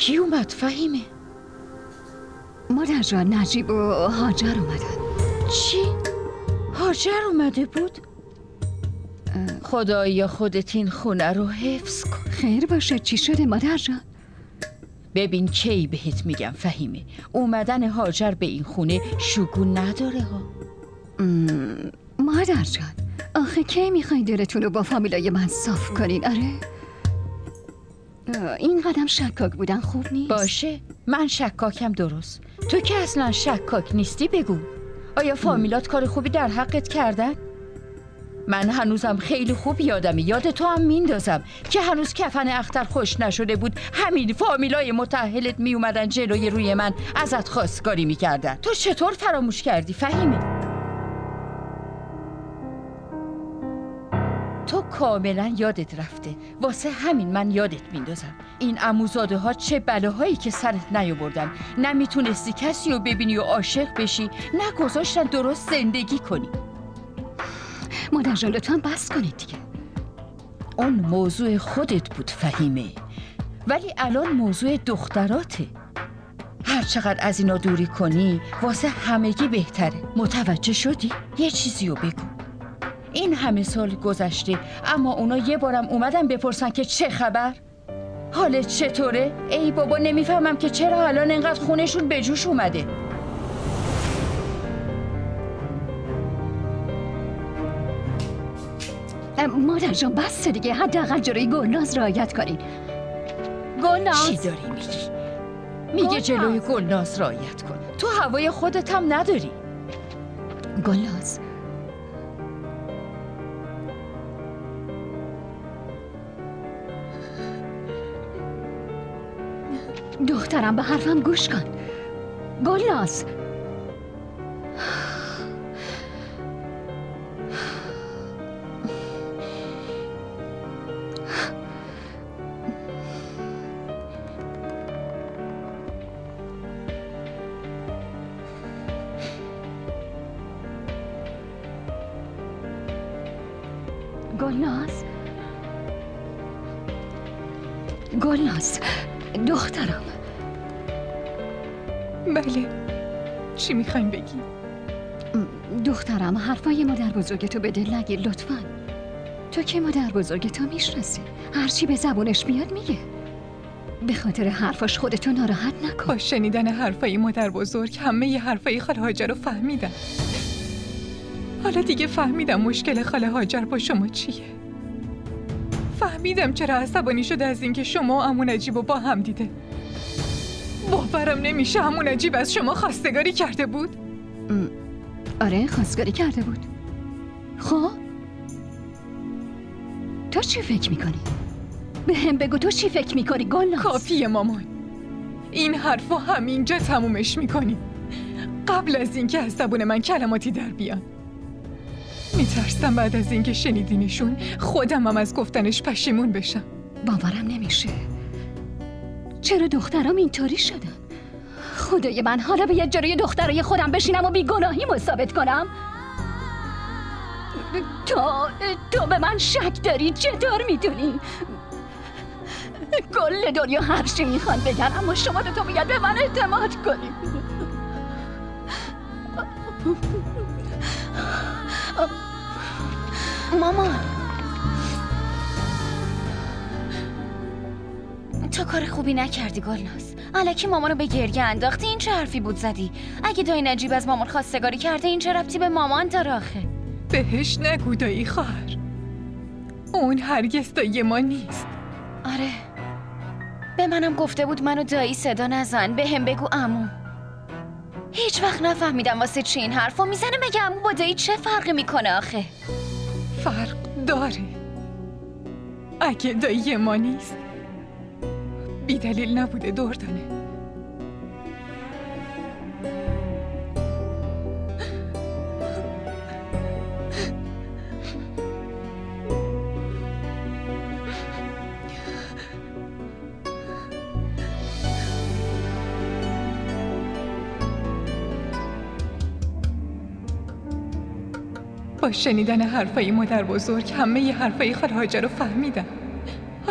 کی اومد فهیمه؟ مادر جان نجیب و هاجر اومدن. چی؟ هاجر اومده بود؟ خدایا خودت این خونه رو حفظ کن. خیر باشه. چی شده مادر جان؟ ببین کی بهت میگم فهیمه، اومدن هاجر به این خونه شگون نداره ها. مادر جان آخه کی میخواین دلتون رو با فامیلای من صاف کنین؟ آره این قدم شکاک بودن خوب نیست. باشه من شکاکم، درست. تو که اصلا شکاک نیستی بگو. آیا فامیلات کار خوبی در حقت کردن؟ من هنوزم خیلی خوب یادمه، یاد تو هم میندازم که هنوز کفن اختر خوش نشده بود همین فامیلای متأهلت می اومدن جلوی روی من ازت خواستگاری میکردن. تو چطور فراموش کردی فهیمه؟ تو کاملا یادت رفته، واسه همین من یادت میندازم. این عموزاده ها چه بلاهایی که سرت نیاوردن، نمیتونستی کسی رو ببینی و عاشق بشی، نگذاشتن درست زندگی کنی. مادر جان لطفاً بس کنید دیگه. اون موضوع خودت بود فهیمه، ولی الان موضوع دختراته. هر چقدر از اینا دوری کنی واسه همگی بهتره. متوجه شدی؟ یه چیزی رو بگو. این همه سال گذشته اما اونا یه بارم اومدن بپرسن که چه خبر؟ حالت چطوره؟ ای بابا نمیفهمم که چرا الان اینقدر خونشون به جوش اومده. مادر جان بس دیگه، حداقل جلوی گلناز رعایت کنین. گلناز چی داری میگی؟ میگه جلوی گلناز رعایت کن. تو هوای خودت هم نداری. گلناز دخترم به حرفم گوش کن. گلناز گلناز گلناز دخترم. بله چی میخواین بگی؟ دخترم حرفای مادر بزرگتو به دل نگیر لطفاً. تو که مادر بزرگتو میشناسی، هرچی به زبونش میاد میگه. به خاطر حرفاش خودتو ناراحت نکن. با شنیدن حرفای مادر بزرگ همه ی حرفای خاله هاجر رو فهمیدم. حالا دیگه فهمیدم مشکل خاله هاجر با شما چیه. فهمیدم چرا عصبانی شده از اینکه شما و عمو نجیب رو با هم دیده. باورم نمیشه عمو نجیب از شما خواستگاری کرده بود. آره خواستگاری کرده بود. خب تو چی فکر میکنی؟ به هم بگو تو چی فکر میکنی گلناز؟ کافیه مامان، این حرفو همینجا تمومش میکنی قبل از اینکه از زبون من کلماتی در بیان. میترسم بعد از اینکه شنیدینشون خودم هم از گفتنش پشیمون بشم. باورم نمیشه. چرا دخترام اینطوری شدن؟ خدای من حالا به یه جلوی دخترای خودم بشینم و بیگناهیمو ثابت کنم؟ تو به من شک داری؟ چطور میدونی؟ کل دنیا هر چی میخوان بگن اما شما دوتا باید به من اعتماد کنی. مامان تو کار خوبی نکردی گلناز. الکی مامانو به گریه انداختی. این چه حرفی بود زدی؟ اگه دایی نجیب از مامان خواستگاری کرده این چه ربطی به مامان داره آخه؟ بهش نگو دایی خواهر، اون هرگز دایی ما نیست. آره به منم گفته بود منو دایی صدا نزن، به هم بگو عمو. هیچ وقت نفهمیدم واسه چی این حرفو میزنه. مگه عمو با دایی چه فرقی میکنه آخه؟ فرق داره. اگه دایی ما نیست بی دلیل نبوده دردانه. با شنیدن حرفای مادر بزرگ همه ی حرفای خاله هاجر رو فهمیدم.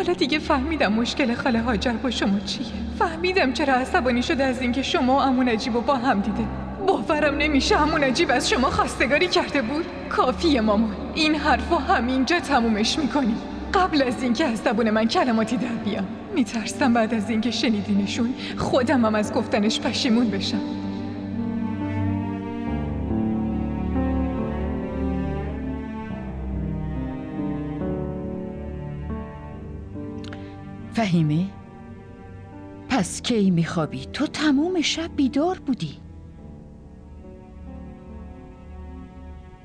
حالا دیگه فهمیدم مشکل خاله هاجر با شما چیه. فهمیدم چرا عصبانی شده از اینکه شما و عمو نجیب با هم دیده. باورم نمیشه عمو نجیب از شما خواستگاری کرده بود. کافیه مامان، این حرفو همینجا تمومش میکنی قبل از اینکه از زبون من کلماتی در بیام. میترسم بعد از اینکه شنیدینشون خودم هم از گفتنش پشیمون بشم. فهیمه؟ پس کی میخوابی؟ تو تموم شب بیدار بودی.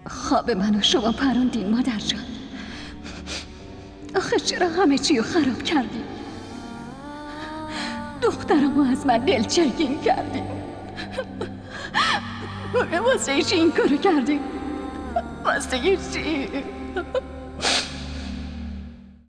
خواب منو شما پروندین مادر جان. آخه چرا همه چی رو خراب کردی؟ دخترمو از من دلچرکین کردی. واسه چی این کارو کردی؟ واسه چی؟